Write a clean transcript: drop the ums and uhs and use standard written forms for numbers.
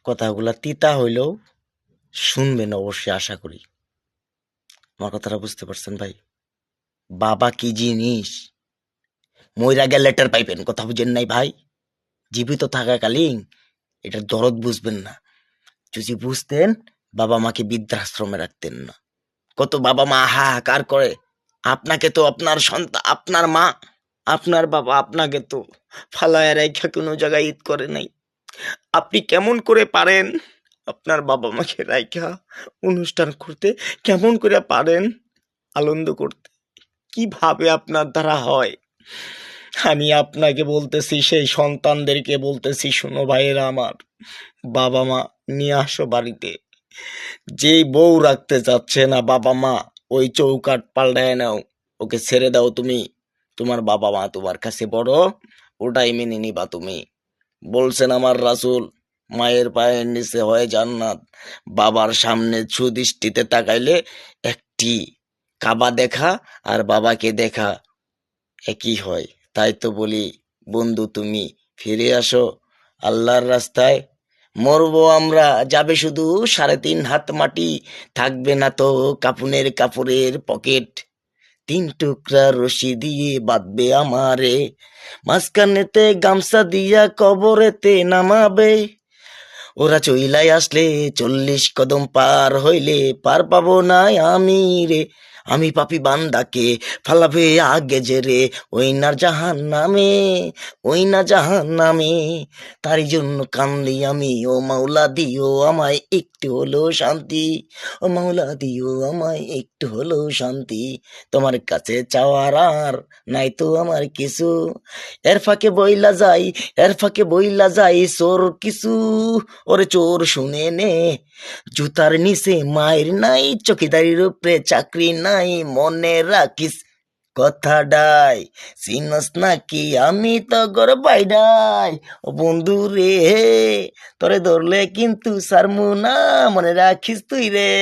কথাগুলা তিতা হইলেও শুনবেন অবশ্যই, আশা করি। আমার কথাটা বুঝতে পারছেন ভাই? বাবা কি জিনিস মইরা গেলে টের পাইবেন, কথা বুঝেন নাই ভাই? জীবিত থাকাকালীন এটার দরদ বুঝবেন না। যদি বুঝতেন, বাবা মাকে বৃদ্ধাশ্রমে রাখতেন না। কত বাবা মা হাহাকার করে, আপনাকে তো আপনার সন্তান, আপনার মা, আপনার বাবা আপনাকে তো ফালায় রেখা কোনো জায়গায় ঈদ করে নাই। আপনি কেমন করে পারেন আপনার বাবা মাকে রাইখা অনুষ্ঠান করতে? কেমন করে পারেন আনন্দ করতে? কিভাবে আপনার দ্বারা হয়? আমি আপনাকে বলতেছি, সেই সন্তানদেরকে বলতেছি, শোনো ভাইয়েরা আমার, বাবা মা নিয়ে আসো বাড়িতে। যেই বউ রাখতে চাচ্ছে না বাবা মা, ওই চৌকাট পাল্টায় নাও, ওকে ছেড়ে দাও তুমি। তোমার বাবা মা তোমার কাছে বড়, ওটাই মেনে নিবা তুমি। বলছেন আমার রাসূল, মায়ের পায়ের নিচে হয় জান্নাত। বাবার সামনে সুদৃষ্টিতে তাকাইলে একটি কাবা দেখা আর বাবাকে দেখা একই হয়। তাই তো বলি, বন্ধু তুমি ফিরে আসো আল্লাহর রাস্তায়। মরবো আমরা, যাবে শুধু 3.5 হাত মাটি, থাকবে না তো কাপুনের কাপড়ের পকেট। 3 টুকরা রশি দিয়ে বাঁধবে আমারে, মাঝখানেতে গামছা দিয়া কবরেতে নামাবে। ওরা চইলাই আসলে 40 কদম পার হইলে পার পাবো না আমি রে। আমি পাপি বান্দাকে ফালাবে আগে যে রে, ওই না জাহান নামে, ওই না জাহান নামে। তারই জন্য কান্দি আমি, ও মাওলা দিও আমায় একটু হলো শান্তি, ও মাওলা দিও আমায় একটু হলো শান্তি। তোমার কাছে চাওয়ার আর নাই তো আমার কিছু, এর ফাঁকে বইলা যাই, এর ফাঁকে বইলা যাই চোর কিছু। ওরে চোর শুনে নে, জুতার নিচে মায়ের নাই, চকিদারির উপরে চাকরি নাই, মনে রাখিস কথাটাই। চিনস নাকি আমি তো গর বাইডাই, ও বন্ধু রে, তোরে ধরলে কিন্তু সারমু না, মনে রাখিস তুই রে।